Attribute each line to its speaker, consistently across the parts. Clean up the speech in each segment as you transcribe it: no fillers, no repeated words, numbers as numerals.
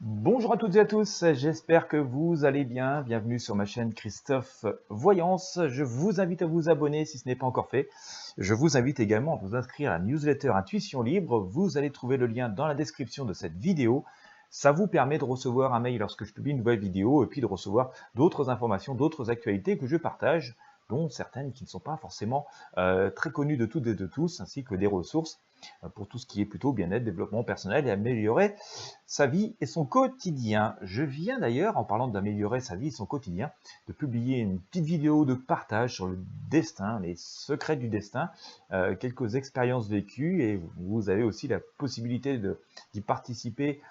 Speaker 1: Bonjour à toutes et à tous, j'espère que vous allez bien. Bienvenue sur ma chaîne Christophe Voyance. Je vous invite à vous abonner si ce n'est pas encore fait. Je vous invite également à vous inscrire à la newsletter Intuition Libre. Vous allez trouver le lien dans la description de cette vidéo. Ça vous permet de recevoir un mail lorsque je publie une nouvelle vidéo et puis de recevoir d'autres informations, d'autres actualités que je partage, dont certaines qui ne sont pas forcément très connues de toutes et de tous, ainsi que des ressources pour tout ce qui est plutôt bien-être, développement personnel et améliorer sa vie et son quotidien. Je viens d'ailleurs, en parlant d'améliorer sa vie et son quotidien, de publier une petite vidéo de partage sur le destin, les secrets du destin, quelques expériences vécues, et vous avez aussi la possibilité d'y participer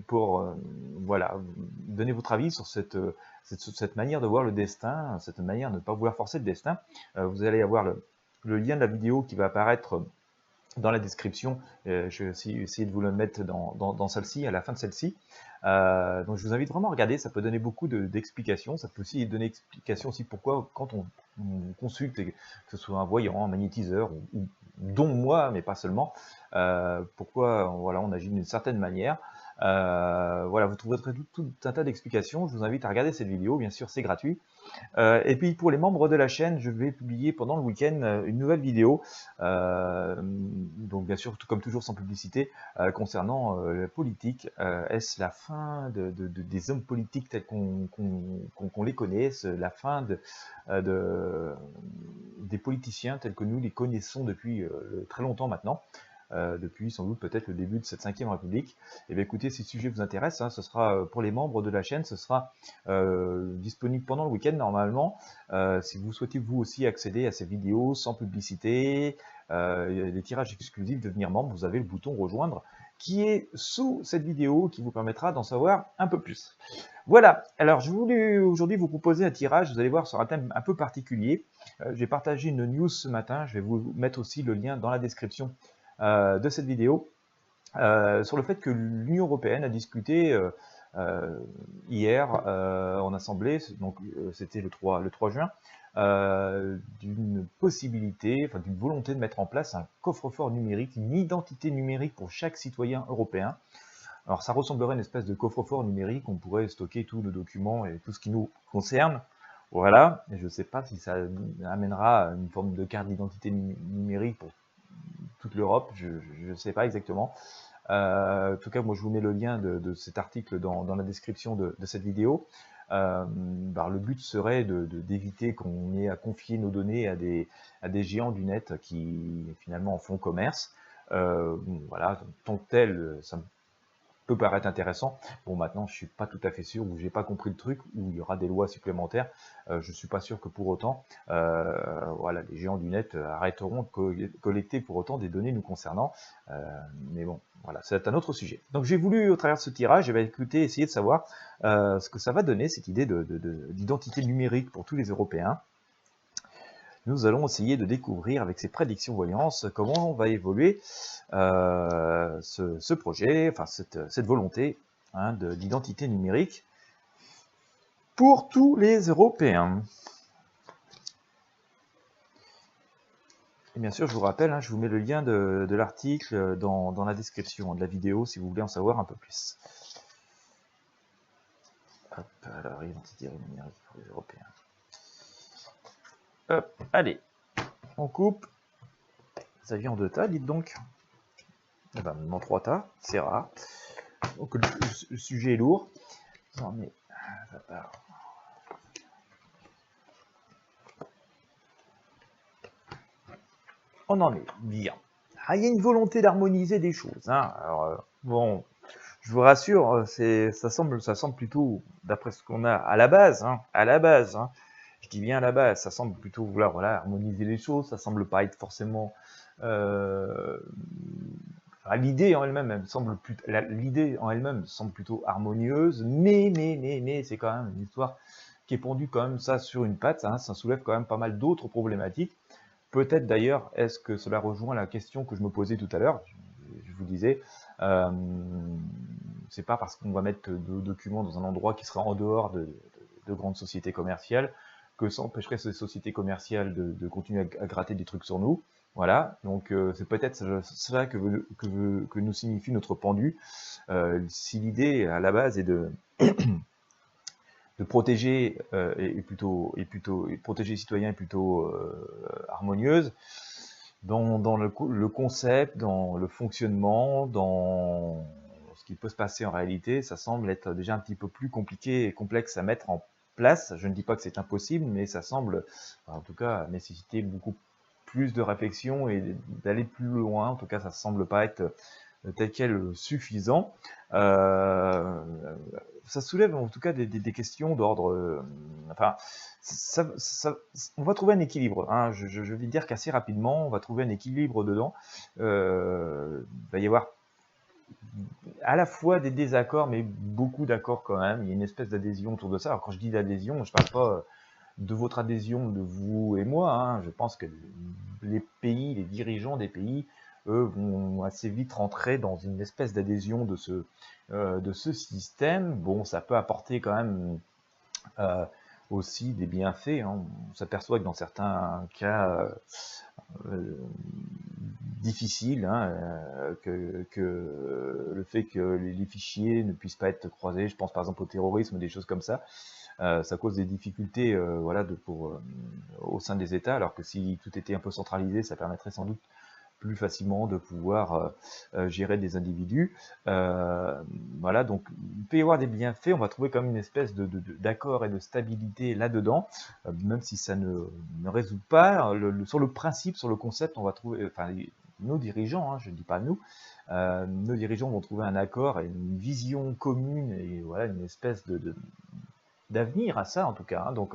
Speaker 1: pour voilà, donner votre avis sur cette manière de voir le destin, cette manière de ne pas vouloir forcer le destin. Vous allez avoir le lien de la vidéo qui va apparaître dans la description. Je vais aussi essayer de vous le mettre dans celle-ci, à la fin de celle-ci. Donc je vous invite vraiment à regarder, ça peut donner beaucoup d'explications. Ça peut aussi donner explication aussi pourquoi quand on consulte, que ce soit un voyant, un magnétiseur, ou dont moi, mais pas seulement, pourquoi voilà, on agit d'une certaine manière. Voilà, vous trouverez tout un tas d'explications. Je vous invite à regarder cette vidéo, bien sûr c'est gratuit. Et puis pour les membres de la chaîne, je vais publier pendant le week-end une nouvelle vidéo, donc bien sûr comme toujours sans publicité, concernant la politique. Est-ce la fin des hommes politiques tels qu'on les connaît, la fin des politiciens tels que nous les connaissons depuis très longtemps maintenant, depuis sans doute peut-être le début de cette 5e République. Et bien écoutez, si le sujet vous intéresse, ce sera pour les membres de la chaîne, ce sera disponible pendant le week-end normalement. Si vous souhaitez vous aussi accéder à ces vidéos sans publicité, les tirages exclusifs, devenir membre, vous avez le bouton rejoindre qui est sous cette vidéo qui vous permettra d'en savoir un peu plus. Voilà, alors je voulais aujourd'hui vous proposer un tirage, vous allez voir sur un thème un peu particulier. J'ai partagé une news ce matin, je vais vous mettre aussi le lien dans la description de cette vidéo, sur le fait que l'Union européenne a discuté hier en assemblée, donc c'était le 3 juin, d'une possibilité, enfin d'une volonté de mettre en place un coffre-fort numérique, une identité numérique pour chaque citoyen européen. Alors ça ressemblerait à une espèce de coffre-fort numérique, on pourrait stocker tous nos documents et tout ce qui nous concerne. Voilà, et je ne sais pas si ça amènera une forme de carte d'identité numérique pour toute l'Europe, je ne sais pas exactement. En tout cas, moi je vous mets le lien de cet article dans la description de cette vidéo. Le but serait d'éviter qu'on ait à confier nos données à des géants du net qui finalement en font commerce. Voilà, tant que tel, ça me peut paraître intéressant. Bon, maintenant, je suis pas tout à fait sûr, ou j'ai pas compris le truc, où il y aura des lois supplémentaires. Je suis pas sûr que pour autant, voilà, les géants du net arrêteront de collecter pour autant des données nous concernant. Mais bon, voilà, c'est un autre sujet. Donc, j'ai voulu, au travers de ce tirage, écouter, essayer de savoir ce que ça va donner, cette idée d'identité numérique pour tous les Européens. Nous allons essayer de découvrir avec ces prédictions voyances comment va évoluer ce projet, enfin cette volonté d'identité numérique pour tous les Européens. Et bien sûr, je vous rappelle, je vous mets le lien de l'article dans la description de la vidéo si vous voulez en savoir un peu plus. Hop, alors, identité numérique pour les Européens. Hop, allez, on coupe. Ça vient en 2 tas, dites donc. Eh ben, en 3 tas, c'est rare. Donc le sujet est lourd. Non, mais, on en est bien. Il y a une volonté d'harmoniser des choses. Alors, bon, je vous rassure, ça semble plutôt, d'après ce qu'on a à la base, je dis bien à la base, ça semble plutôt vouloir harmoniser les choses, ça semble pas être forcément l'idée en elle-même semble plutôt harmonieuse, mais c'est quand même une histoire qui est pendue quand même ça sur une patte, ça soulève quand même pas mal d'autres problématiques. Peut-être d'ailleurs, est-ce que cela rejoint la question que je me posais tout à l'heure, je vous disais, c'est pas parce qu'on va mettre nos documents dans un endroit qui sera en dehors de grandes sociétés commerciales que ça empêcherait ces sociétés commerciales de continuer à gratter des trucs sur nous. Voilà, donc c'est peut-être cela que nous signifie notre pendu. Si l'idée à la base est de protéger et protéger les citoyens est plutôt harmonieuse, dans le concept, dans le fonctionnement, dans ce qui peut se passer en réalité, ça semble être déjà un petit peu plus compliqué et complexe à mettre en place. Je ne dis pas que c'est impossible, mais ça semble, en tout cas, nécessiter beaucoup plus de réflexion et d'aller plus loin. En tout cas, ça ne semble pas être tel quel suffisant. Ça soulève en tout cas des questions d'ordre. Enfin, on va trouver un équilibre. Hein. Je vais dire qu'assez rapidement, on va trouver un équilibre dedans. Il va y avoir à la fois des désaccords, mais beaucoup d'accords quand même. Il y a une espèce d'adhésion autour de ça. Alors quand je dis d'adhésion, je ne parle pas de votre adhésion, de vous et moi. Hein. Je pense que les pays, les dirigeants des pays, eux, vont assez vite rentrer dans une espèce d'adhésion de ce système. Bon, ça peut apporter quand même aussi des bienfaits. Hein. On s'aperçoit que dans certains cas difficiles, hein, que le fait que les fichiers ne puissent pas être croisés, je pense par exemple au terrorisme, des choses comme ça cause des difficultés voilà, au sein des États, alors que si tout était un peu centralisé, ça permettrait sans doute plus facilement de pouvoir gérer des individus. Voilà, donc il peut y avoir des bienfaits, on va trouver comme une espèce d'accord et de stabilité là-dedans, même si ça ne résout pas. Sur le principe, sur le concept, on va trouver, enfin, nos dirigeants, hein, je ne dis pas nous, nos dirigeants vont trouver un accord et une vision commune et voilà, une espèce d'avenir à ça en tout cas. Hein. Donc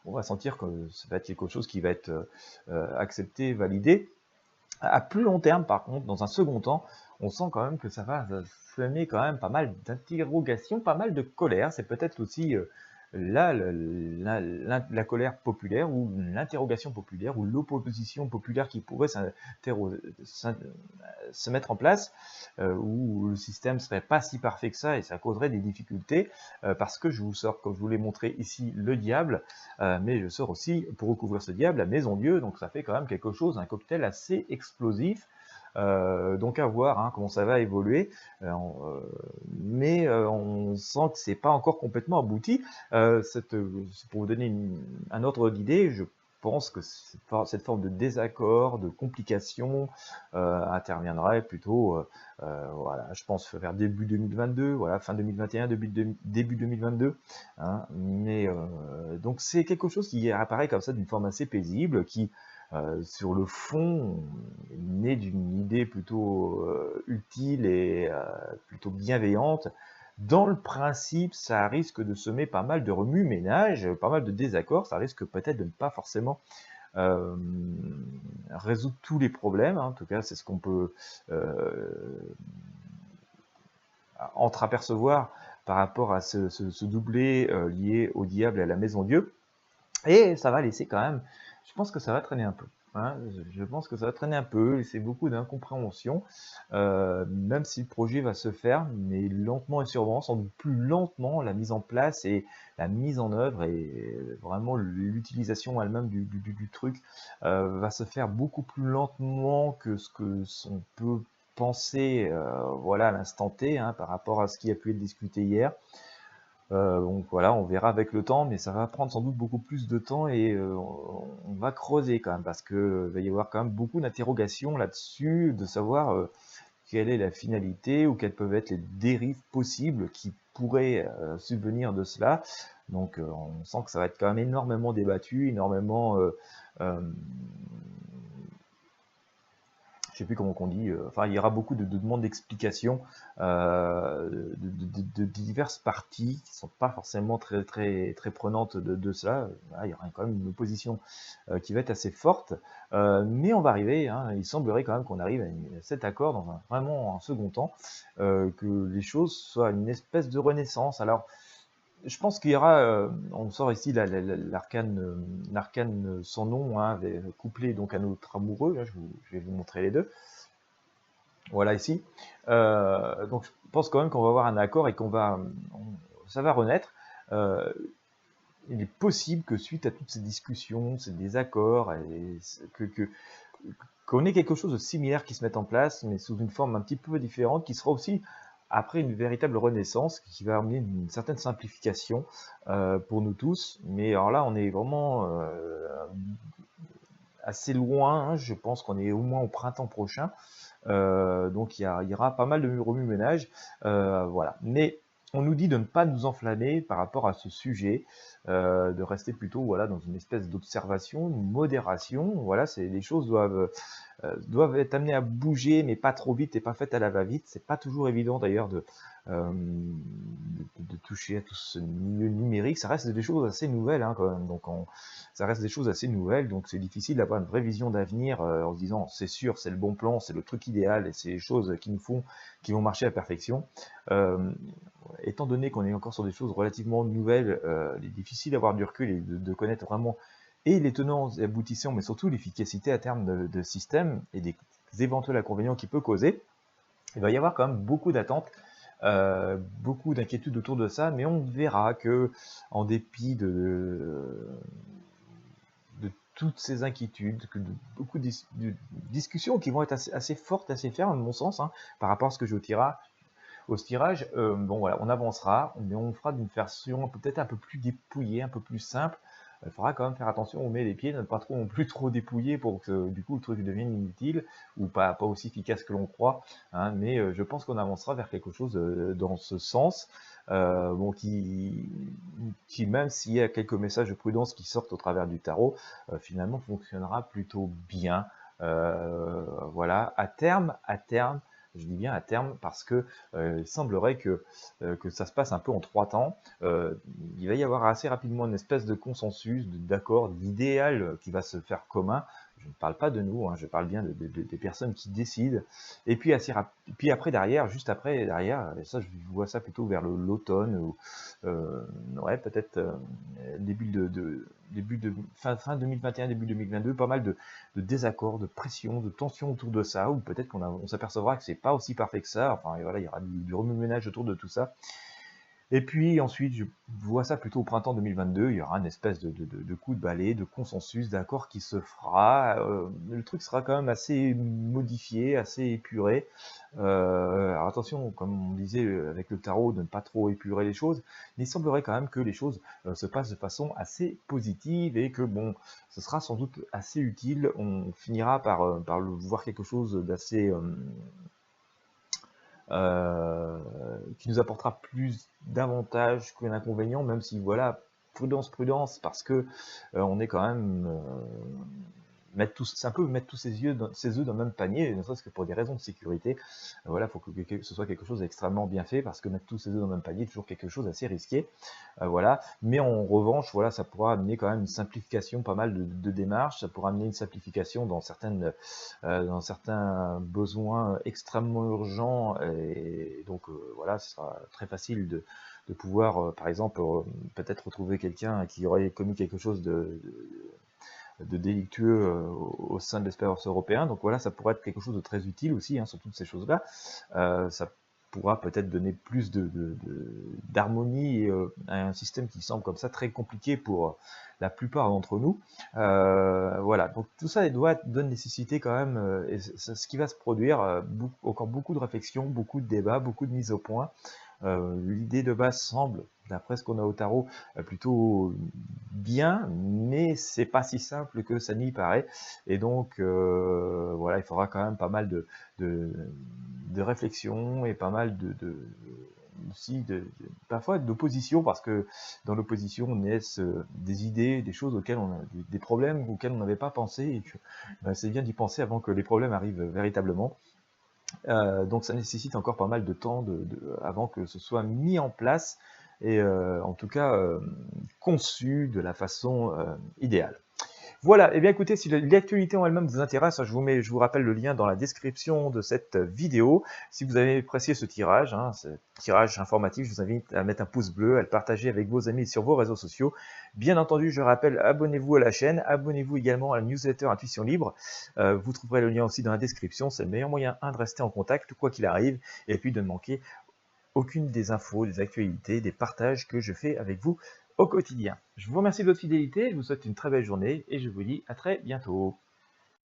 Speaker 1: on va sentir que ça va être quelque chose qui va être accepté, validé. À plus long terme, par contre, dans un second temps, on sent quand même que ça va semer quand même pas mal d'interrogations, pas mal de colère. C'est peut-être aussi là la colère populaire ou l'interrogation populaire ou l'opposition populaire qui pourrait se mettre en place, où le système serait pas si parfait que ça et ça causerait des difficultés parce que je vous sors, comme je vous l'ai montré ici, le diable, mais je sors aussi pour recouvrir ce diable la maison Dieu, donc ça fait quand même quelque chose, un cocktail assez explosif. Donc à voir hein, comment ça va évoluer, mais on sent que c'est pas encore complètement abouti. Pour vous donner un ordre d'idée, je pense que cette forme de désaccord, de complication interviendrait plutôt, voilà, je pense vers début 2022, voilà, fin 2021, début 2022. Hein, mais donc c'est quelque chose qui apparaît comme ça d'une forme assez paisible, qui sur le fond, né d'une idée plutôt utile et plutôt bienveillante. Dans le principe, ça risque de semer pas mal de remue-ménage, pas mal de désaccords, ça risque peut-être de ne pas forcément résoudre tous les problèmes, hein. En tout cas, c'est ce qu'on peut entreapercevoir par rapport à ce doublé lié au diable et à la maison Dieu. Et ça va laisser quand même, je pense que ça va traîner un peu. Hein, je pense que ça va traîner un peu, c'est beaucoup d'incompréhension, même si le projet va se faire, mais lentement et sûrement, sans doute plus lentement, la mise en place et la mise en œuvre et vraiment l'utilisation elle-même du truc va se faire beaucoup plus lentement que ce que on peut penser voilà, à l'instant T hein, par rapport à ce qui a pu être discuté hier. Donc voilà, on verra avec le temps, mais ça va prendre sans doute beaucoup plus de temps et on va creuser quand même parce que va y avoir quand même beaucoup d'interrogations là-dessus, de savoir quelle est la finalité ou quelles peuvent être les dérives possibles qui pourraient subvenir de cela. Donc on sent que ça va être quand même énormément débattu, énormément je sais plus comment on dit, enfin il y aura beaucoup de demandes d'explications de diverses parties qui sont pas forcément très prenantes de ça. Voilà, il y aura quand même une opposition qui va être assez forte, mais on va arriver. Hein, il semblerait quand même qu'on arrive à cet accord dans vraiment un second temps, que les choses soient une espèce de renaissance. Alors je pense qu'il y aura, on sort ici l'arcane sans nom, hein, couplé donc à notre amoureux, là, je vais vous montrer les deux, voilà ici. Donc je pense quand même qu'on va avoir un accord et ça va renaître. Il est possible que suite à toutes ces discussions, ces désaccords, et qu'on ait quelque chose de similaire qui se mette en place, mais sous une forme un petit peu différente, qui sera aussi après une véritable renaissance, qui va amener une certaine simplification pour nous tous. Mais alors là, on est vraiment assez loin, hein. Je pense qu'on est au moins au printemps prochain. Donc il y aura pas mal de remue-ménage, voilà. Mais on nous dit de ne pas nous enflammer par rapport à ce sujet, de rester plutôt voilà dans une espèce d'observation, une modération. Voilà, les choses doivent être amenées à bouger, mais pas trop vite et pas faites à la va-vite. C'est pas toujours évident d'ailleurs de toucher à tout ce milieu numérique. Ça reste des choses assez nouvelles, hein, quand même. Donc ça reste des choses assez nouvelles, donc c'est difficile d'avoir une vraie vision d'avenir en se disant c'est sûr, c'est le bon plan, c'est le truc idéal et c'est les choses qui vont marcher à perfection. Étant donné qu'on est encore sur des choses relativement nouvelles, il est difficile d'avoir du recul et de connaître vraiment et les tenants et aboutissants, mais surtout l'efficacité à terme de système et des éventuels inconvénients qu'il peut causer. Il va y avoir quand même beaucoup d'attentes, beaucoup d'inquiétudes autour de ça, mais on verra que, en dépit de toutes ces inquiétudes, que de beaucoup de discussions qui vont être assez fortes, assez fermes, à mon sens, hein, par rapport à ce que j'ai au tirage, bon voilà, on avancera, mais on fera d'une version peut-être un peu plus dépouillée, un peu plus simple. Il faudra quand même faire attention où on met les pieds, ne pas trop non plus trop dépouiller pour que du coup le truc devienne inutile ou pas aussi efficace que l'on croit, hein, mais je pense qu'on avancera vers quelque chose dans ce sens, bon, qui même s'il y a quelques messages de prudence qui sortent au travers du tarot, finalement fonctionnera plutôt bien. Voilà, à terme, je dis bien à terme parce que il semblerait que ça se passe un peu en 3 temps. Il va y avoir assez rapidement une espèce de consensus, d'accord, d'idéal qui va se faire commun. Je ne parle pas de nous, hein, je parle bien des personnes qui décident. Et puis, puis après, derrière, juste après, derrière, et ça, je vois ça plutôt vers l'automne, ou ouais, peut-être début de fin 2021, début 2022, pas mal de désaccords, de pression, de tension autour de ça, ou peut-être on s'apercevra que c'est pas aussi parfait que ça. Enfin, voilà, il y aura du remue-ménage autour de tout ça. Et puis ensuite, je vois ça plutôt au printemps 2022, il y aura une espèce de coup de balai, de consensus, d'accord qui se fera. Le truc sera quand même assez modifié, assez épuré. Alors attention, comme on disait avec le tarot, de ne pas trop épurer les choses, mais il semblerait quand même que les choses se passent de façon assez positive et que bon, ce sera sans doute assez utile. On finira par voir quelque chose d'assez qui nous apportera plus d'avantages que d'inconvénients, même si voilà, prudence, parce que on est quand même c'est un peu mettre tous ses œufs dans le même panier, ne serait-ce que pour des raisons de sécurité. Voilà, il faut que ce soit quelque chose d'extrêmement bien fait, parce que mettre tous ses œufs dans le même panier est toujours quelque chose d'assez risqué. Voilà. Mais en revanche, voilà, ça pourra amener quand même une simplification, pas mal de démarches, ça pourra amener une simplification dans certains besoins extrêmement urgents, et donc voilà, ce sera très facile de pouvoir, par exemple, peut-être retrouver quelqu'un qui aurait commis quelque chose de délictueux au sein de l'espace européen. Donc voilà, ça pourrait être quelque chose de très utile aussi, hein, sur toutes ces choses-là. Ça pourra peut-être donner plus d'harmonie à un système qui semble comme ça très compliqué pour la plupart d'entre nous. Voilà, donc tout ça doit nécessiter quand même, et ce qui va se produire, encore beaucoup de réflexions, beaucoup de débats, beaucoup de mises au point. L'idée de base semble, d'après ce qu'on a au tarot, plutôt bien, mais c'est pas si simple que ça n'y paraît. Et donc, voilà, il faudra quand même pas mal de réflexion et pas mal aussi parfois d'opposition, parce que dans l'opposition naissent des idées, des choses auxquelles des problèmes auxquels on n'avait pas pensé, et que c'est bien d'y penser avant que les problèmes arrivent véritablement. Donc ça nécessite encore pas mal de temps avant que ce soit mis en place et en tout cas conçu de la façon idéale. Voilà, et bien écoutez, si l'actualité en elle-même vous intéresse, je vous rappelle le lien dans la description de cette vidéo. Si vous avez apprécié ce tirage, hein, ce tirage informatif, je vous invite à mettre un pouce bleu, à le partager avec vos amis sur vos réseaux sociaux. Bien entendu, je rappelle, abonnez-vous à la chaîne, abonnez-vous également à la newsletter Intuition Libre. Vous trouverez le lien aussi dans la description, c'est le meilleur moyen de rester en contact, quoi qu'il arrive, et puis de ne manquer aucune des infos, des actualités, des partages que je fais avec vous au quotidien. Je vous remercie de votre fidélité, je vous souhaite une très belle journée et je vous dis à très bientôt.